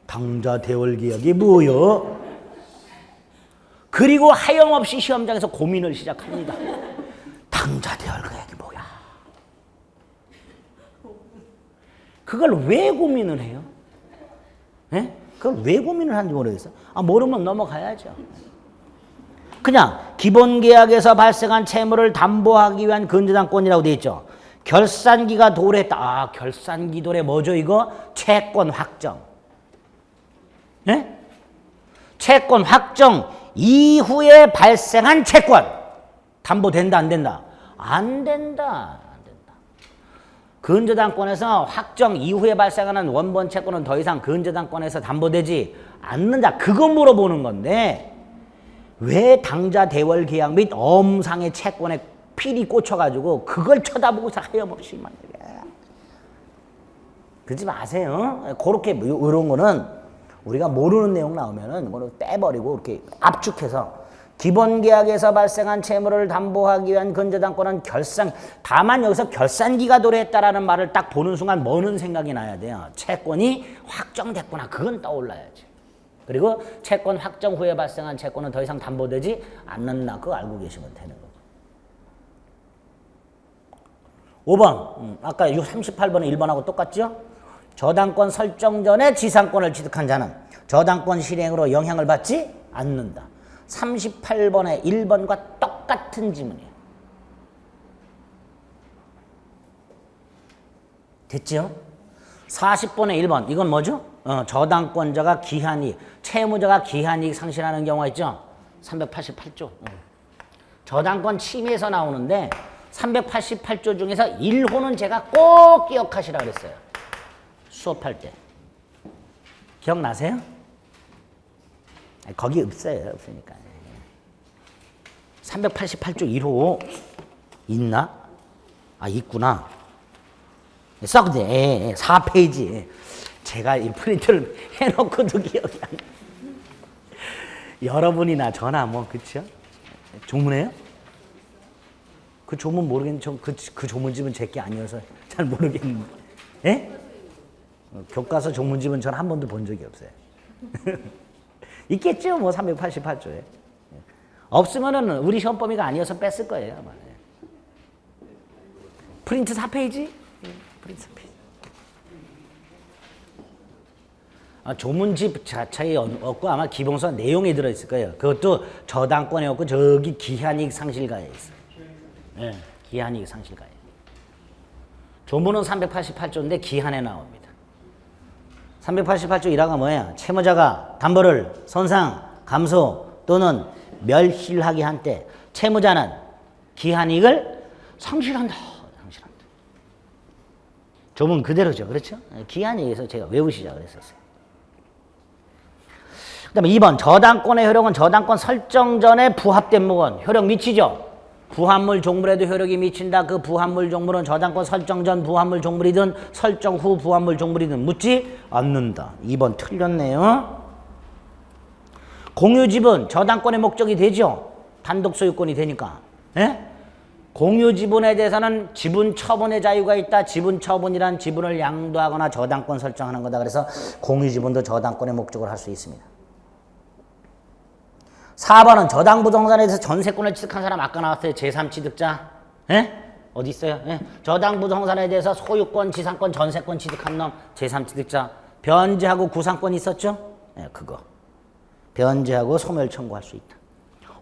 당자 대월계약이 뭐요? 그리고 하염없이 시험장에서 고민을 시작합니다. 당자 대월계약이 뭐야? 그걸 왜 고민을 해요? 네? 그걸 왜 고민을 하는지 모르겠어요. 모르면 넘어가야죠. 그냥 기본계약에서 발생한 채무를 담보하기 위한 근저당권이라고 되어 있죠. 결산기가 도래했다. 결산기 도래 뭐죠 이거? 채권 확정. 네? 채권 확정 이후에 발생한 채권. 담보된다 안 된다? 안 된다. 근저당권에서 확정 이후에 발생하는 원본 채권은 더 이상 근저당권에서 담보되지 않는다. 그거 물어보는 건데 왜 당자 대월 계약 및 엄상의 채권에 필이 꽂혀가지고 그걸 쳐다보고서 하염없이 만들게. 그러지 마세요. 그렇게 이런 거는 우리가 모르는 내용 나오면은 이거는 빼버리고 이렇게 압축해서 기본계약에서 발생한 채무를 담보하기 위한 근저당권은 다만 여기서 결산기가 도래했다라는 말을 딱 보는 순간 뭐는 생각이 나야 돼요? 채권이 확정됐구나. 그건 떠올라야지. 그리고 채권 확정 후에 발생한 채권은 더 이상 담보되지 않는다. 그거 알고 계시면 되는 거죠. 5번. 아까 38번은 1번하고 똑같죠? 저당권 설정 전에 지상권을 취득한 자는 저당권 실행으로 영향을 받지 않는다. 38번의 1번과 똑같은 지문이에요. 됐죠? 40번의 1번. 이건 뭐죠? 저당권자가 기한이익, 채무자가 기한이익 상실하는 경우가 있죠? 388조. 저당권 침해에서 나오는데 388조 중에서 1호는 제가 꼭 기억하시라 그랬어요. 수업할 때. 기억나세요? 거기 없어요. 없으니까. 388조 1호 있나? 있구나. 썩네. 4페이지. 제가 이 프린트를 해놓고도 기억이 안 나. 여러분이나 저나 그쵸? 조문해요? 그 조문 모르겠는데 그 조문집은 제게 아니어서 잘 모르겠는데. 예? 교과서 조문집은 전 한 번도 본 적이 없어요. 있겠죠, 388조에. 없으면은 우리 시험 범위가 아니어서 뺐을 거예요, 아마. 프린트 4페이지? 프린트 4페이지. 조문집 자체에 없고 아마 기본서 내용에 들어있을 거예요. 그것도 저당권에 없고 저기 기한이익 상실가에 있어요. 네, 기한이익 상실가에. 조문은 388조인데 기한에 나옵니다. 388조 1항은 뭐예요? 채무자가 담보를 손상, 감소 또는 멸실하게 한 때 채무자는 기한이익을 상실한다. 조문 그대로죠. 그렇죠? 기한이익에서 제가 외우시자 그랬었어요. 그 다음에 2번 저당권의 효력은 저당권 설정 전에 부합된 물건 효력 미치죠. 부합물 종물에도 효력이 미친다. 그 부합물 종물은 저당권 설정 전 부합물 종물이든 설정 후 부합물 종물이든 묻지 않는다. 2번 틀렸네요. 공유지분 저당권의 목적이 되죠. 단독 소유권이 되니까. 예? 공유지분에 대해서는 지분 처분의 자유가 있다. 지분 처분이란 지분을 양도하거나 저당권 설정하는 거다. 그래서 공유지분도 저당권의 목적을 할 수 있습니다. 4번은 저당부동산에 대해서 전세권을 취득한 사람 아까 나왔어요. 제3취득자. 예? 어디 있어요? 예? 저당부동산에 대해서 소유권, 지상권, 전세권 취득한 놈 제3취득자. 변제하고 구상권 있었죠? 예, 그거. 변제하고 소멸 청구할 수 있다.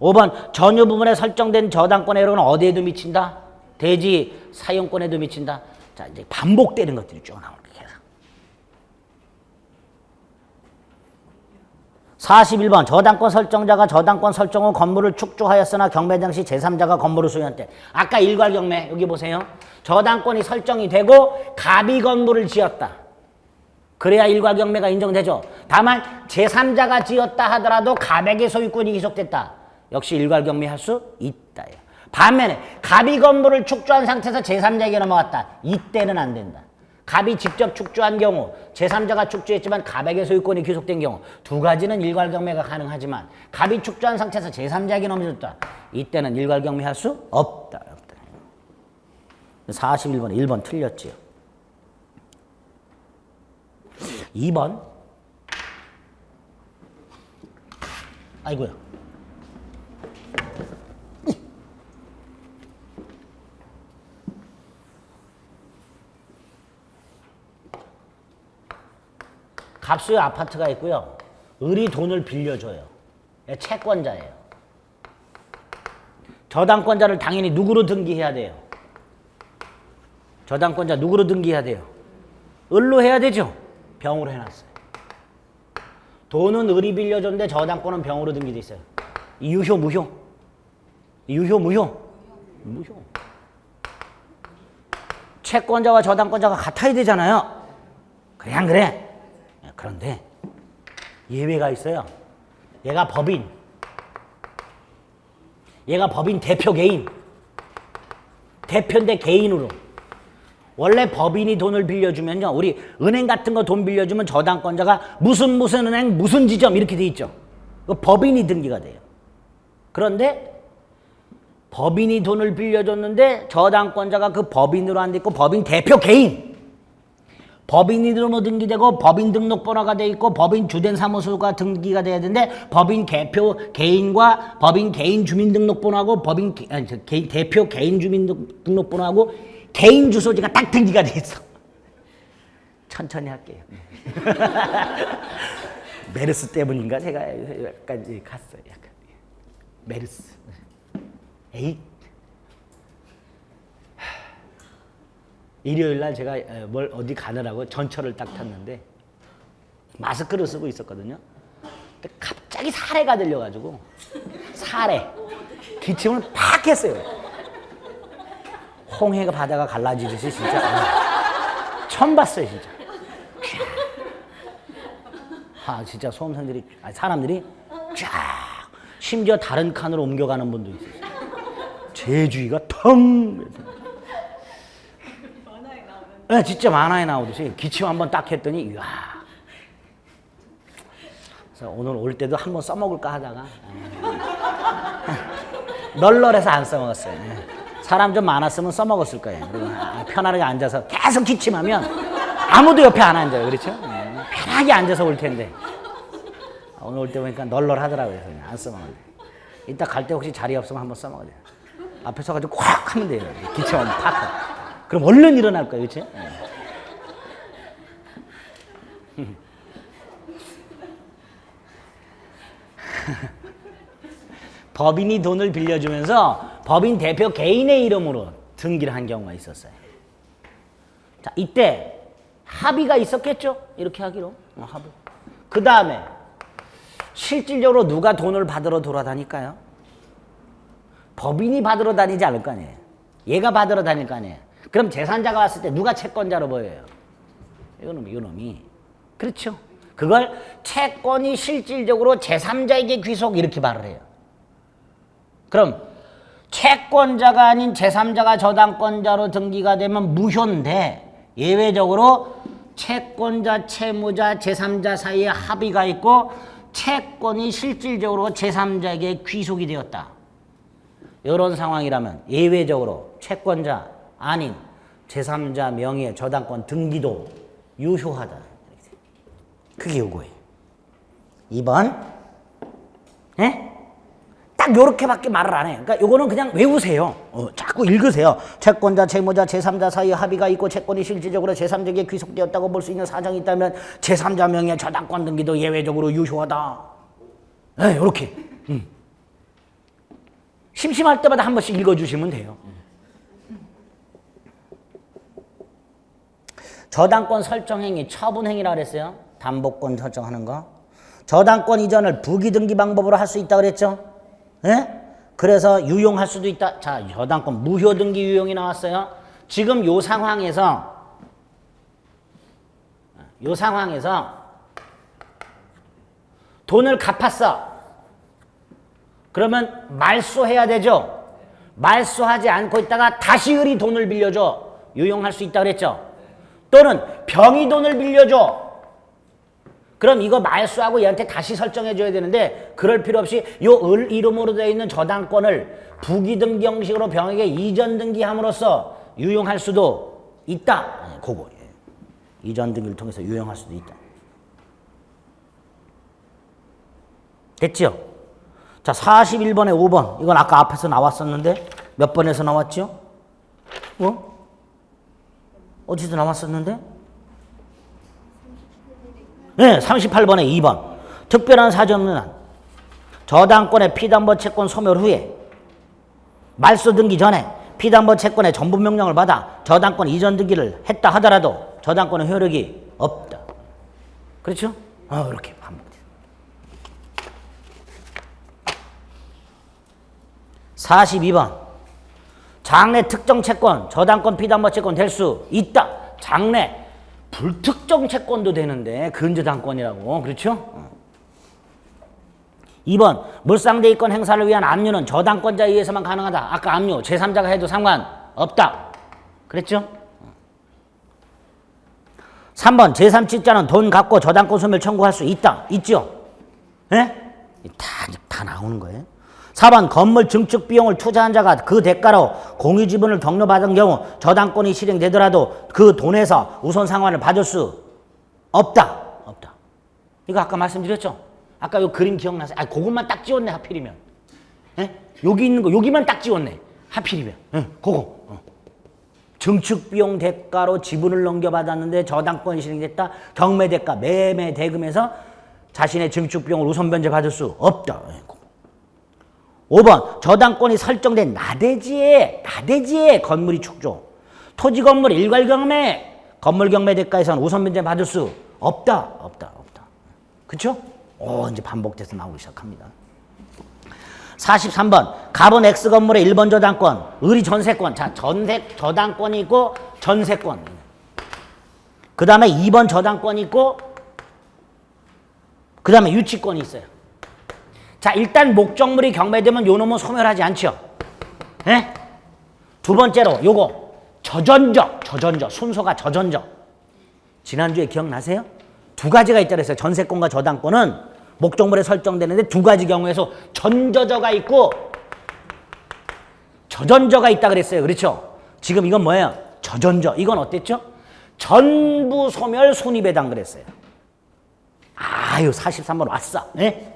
5번 전유 부분에 설정된 저당권의 효력은 어디에도 미친다? 대지 사용권에도 미친다. 자, 이제 반복되는 것들이 쭉 나오는 거예요. 41번 저당권 설정자가 저당권 설정 후 건물을 축조하였으나 경매 당시 제3자가 건물을 소유한대. 아까 일괄경매 여기 보세요. 저당권이 설정이 되고 갑이 건물을 지었다. 그래야 일괄경매가 인정되죠. 다만 제3자가 지었다 하더라도 갑에게 소유권이 기속됐다. 역시 일괄경매 할 수 있다. 반면에 갑이 건물을 축조한 상태에서 제3자에게 넘어갔다. 이때는 안 된다. 갑이 직접 축조한 경우 제3자가 축조했지만 갑에게 소유권이 귀속된 경우 두 가지는 일괄경매가 가능하지만 갑이 축조한 상태에서 제3자에게 넘어졌다. 이때는 일괄경매 할 수 없다. 41번 1번 틀렸지요. 2번 아이고야. 갑수의 아파트가 있고요. 을이 돈을 빌려줘요. 채권자예요. 저당권자를 당연히 누구로 등기해야 돼요? 저당권자 누구로 등기해야 돼요? 을로 해야 되죠? 병으로 해놨어요. 돈은 을이 빌려줬는데 저당권은 병으로 등기돼 있어요. 유효, 무효? 유효, 무효? 무효. 채권자와 저당권자가 같아야 되잖아요. 그냥 그래. 그런데 예외가 있어요. 얘가 법인 대표 개인. 대표인데 개인으로. 원래 법인이 돈을 빌려주면요. 우리 은행 같은 거 돈 빌려주면 저당권자가 무슨 은행 무슨 지점 이렇게 돼 있죠. 그 법인이 등기가 돼요. 그런데 법인이 돈을 빌려줬는데 저당권자가 그 법인으로 안 돼 있고 법인 대표 개인. 법인으로 등기되고 법인 등록번호가 돼 있고 법인 주된 사무소가 등기가 돼야 되는데 법인 대표 개인과 법인 개인 주민등록번호하고 대표 개인 주민등록번호하고 개인 주소지가 딱 등기가 돼 있어. 천천히 할게요. 메르스 때문인가 제가 약간 갔어요. 약간 메르스. 에잇. 일요일 날 제가 어디 가느라고 전철을 딱 탔는데 마스크를 쓰고 있었거든요. 근데 갑자기 사례가 들려가지고 기침을 팍 했어요. 홍해가 바다가 갈라지듯이 진짜 처음 봤어요 진짜. 진짜 수험생들이 사람들이 쫙 심지어 다른 칸으로 옮겨가는 분도 있어요. 제 주위가 텅. 네, 진짜 만화에 나오듯이 기침 한번 딱 했더니 이야. 그래서 오늘 올 때도 한번 써먹을까 하다가 널널해서 안 써먹었어요. 사람 좀 많았으면 써먹었을 거예요. 그리고 편안하게 앉아서 계속 기침하면 아무도 옆에 안 앉아요. 그렇죠? 편하게 앉아서 올 텐데 오늘 올 때 보니까 널널하더라고요. 그래서 안 써먹었네. 이따 갈 때 혹시 자리 없으면 한번 써먹어야 돼요. 앞에 서가지고 콱 하면 돼요. 기침하면 팍. 그럼 얼른 일어날 거예요. 그렇지? 법인이 돈을 빌려주면서 법인 대표 개인의 이름으로 등기를 한 경우가 있었어요. 자, 이때 합의가 있었겠죠? 이렇게 하기로. 합의. 그 다음에 실질적으로 누가 돈을 받으러 돌아다닐까요? 법인이 받으러 다니지 않을 거 아니에요. 얘가 받으러 다닐 거 아니에요. 그럼 제3자가 왔을 때 누가 채권자로 보여요? 이놈이. 그렇죠? 그걸 채권이 실질적으로 제3자에게 귀속 이렇게 말을 해요. 그럼 채권자가 아닌 제3자가 저당권자로 등기가 되면 무효인데 예외적으로 채권자, 채무자, 제3자 사이에 합의가 있고 채권이 실질적으로 제3자에게 귀속이 되었다. 이런 상황이라면 예외적으로 채권자 아닌 제3자 명의의 저당권 등기도 유효하다. 그게 요거예요. 2번. 예? 딱 요렇게밖에 말을 안 해요. 그러니까 요거는 그냥 외우세요. 자꾸 읽으세요. 채권자, 채무자, 제3자 사이에 합의가 있고 채권이 실질적으로 제3자에게 귀속되었다고 볼 수 있는 사정이 있다면 제3자 명의의 저당권 등기도 예외적으로 유효하다. 네, 요렇게. 심심할 때마다 한 번씩 읽어주시면 돼요. 저당권 설정행위, 처분행위라 그랬어요. 담보권 설정하는 거. 저당권 이전을 부기등기 방법으로 할 수 있다 그랬죠? 예? 그래서 유용할 수도 있다. 자, 저당권 무효등기 유용이 나왔어요. 지금 요 상황에서 돈을 갚았어. 그러면 말소해야 되죠. 말소하지 않고 있다가 다시 을이 돈을 빌려줘. 유용할 수 있다 그랬죠. 또는 병이 돈을 빌려줘. 그럼 이거 말소하고 얘한테 다시 설정해 줘야 되는데 그럴 필요 없이 요 을 이름으로 되어 있는 저당권을 부기등기 형식으로 병에게 이전 등기함으로써 유용할 수도 있다. 그거. 이전 등기를 통해서 유용할 수도 있다. 됐죠? 자, 41번에 5번. 이건 아까 앞에서 나왔었는데 몇 번에서 나왔죠? 어디서 나왔었는데? 네, 38번에 2번. 특별한 사정 없는 한. 저당권의 피담보 채권 소멸 후에 말소 등기 전에 피담보 채권의 전부 명령을 받아 저당권 이전 등기를 했다 하더라도 저당권의 효력이 없다. 그렇죠? 이렇게 반복돼요. 42번. 장래 특정 채권, 저당권 피담보 채권 될 수 있다. 장래 불특정 채권도 되는데 근저당권이라고. 그렇죠? 2번. 물상대이권 행사를 위한 압류는 저당권자에 의해서만 가능하다. 아까 압류 제3자가 해도 상관없다. 그랬죠? 3번. 제3칙자는 돈 갚고 저당권 소멸 청구할 수 있다. 있죠? 예? 다 나오는 거예요. 4번. 건물 증축 비용을 투자한 자가 그 대가로 공유지분을 격려받은 경우 저당권이 실행되더라도 그 돈에서 우선 상환을 받을 수 없다. 없다. 이거 아까 말씀드렸죠? 아까 요 그림 기억나세요? 그것만 딱 지웠네, 하필이면. 예? 여기 있는 거, 여기만 딱 지웠네. 하필이면. 그거. 증축 비용 대가로 지분을 넘겨받았는데 저당권이 실행됐다. 경매 대가, 매매 대금에서 자신의 증축 비용을 우선 변제 받을 수 없다. 5번. 저당권이 설정된 나대지에 건물이 축조. 토지 건물 일괄 경매, 건물 경매 대가에서는 우선 변제 받을 수 없다. 그쵸? 이제 반복돼서 나오기 시작합니다. 43번. 갑은 X 건물의 1번 저당권, 을이 전세권. 자, 저당권이 있고 전세권. 그 다음에 2번 저당권이 있고 그 다음에 유치권이 있어요. 자, 일단 목적물이 경매되면 요 놈은 소멸하지 않죠. 예? 두 번째로 요거 저전적. 순서가 저전적. 지난주에 기억나세요? 두 가지가 있다 그랬어요. 전세권과 저당권은 목적물에 설정되는데 두 가지 경우에서 전저저가 있고 저전저가 있다 그랬어요. 그렇죠? 지금 이건 뭐예요? 저전저. 이건 어땠죠? 전부 소멸 손익배당 그랬어요. 아유, 43번 왔어. 네?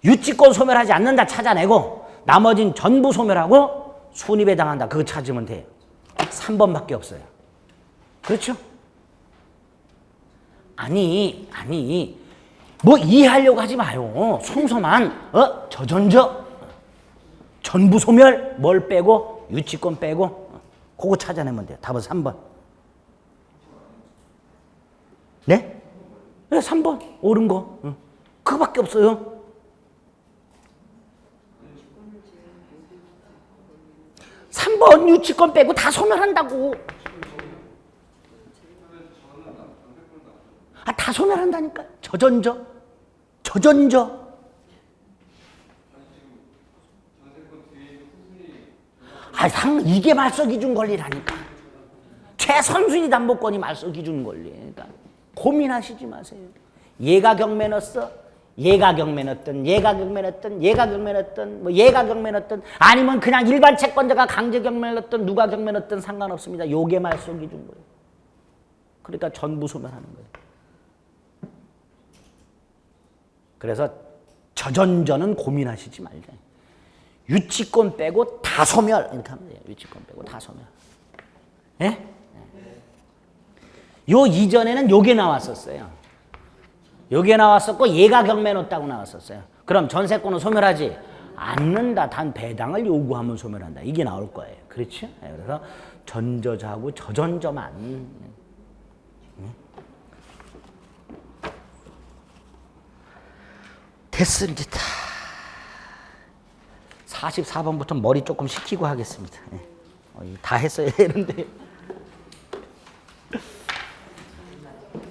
유치권 소멸하지 않는다 찾아내고 나머진 전부 소멸하고 손익배당한다. 그거 찾으면 돼요. 3번밖에 없어요. 그렇죠? 아니 뭐 이해하려고 하지 마요. 순서만 저전저 전부 소멸 뭘 빼고 유치권 빼고 그거 찾아내면 돼요. 답은 3번. 네? 네, 3번 옳은 거. 그거밖에 없어요. 삼 번 유치권 빼고 다 소멸한다고. 다 소멸한다니까. 저전저. 이게 말소기준 권리라니까. 최선순위 담보권이 말소기준 권리. 그러니까 고민하시지 마세요. 얘가 경매 넣었어. 얘가 경매 넣었든 아니면 그냥 일반 채권자가 강제 경매 넣었든 누가 경매 넣었든 상관없습니다. 요게 말소기준 거예요. 그러니까 전부 소멸하는 거예요. 그래서 저전저는 고민하시지 말자. 유치권 빼고 다 소멸 이렇게 하면 돼요. 유치권 빼고 다 소멸. 예? 요 이전에는 요게 나왔었어요. 요게 나왔었고 얘가 경매 넣었다고 나왔었어요. 그럼 전세권은 소멸하지 않는다. 단 배당을 요구하면 소멸한다. 이게 나올 거예요. 그렇죠? 그래서 전저자하고 저전저만. 됐습니다. 44번부터 머리 조금 식히고 하겠습니다. 다 했어야 되는데.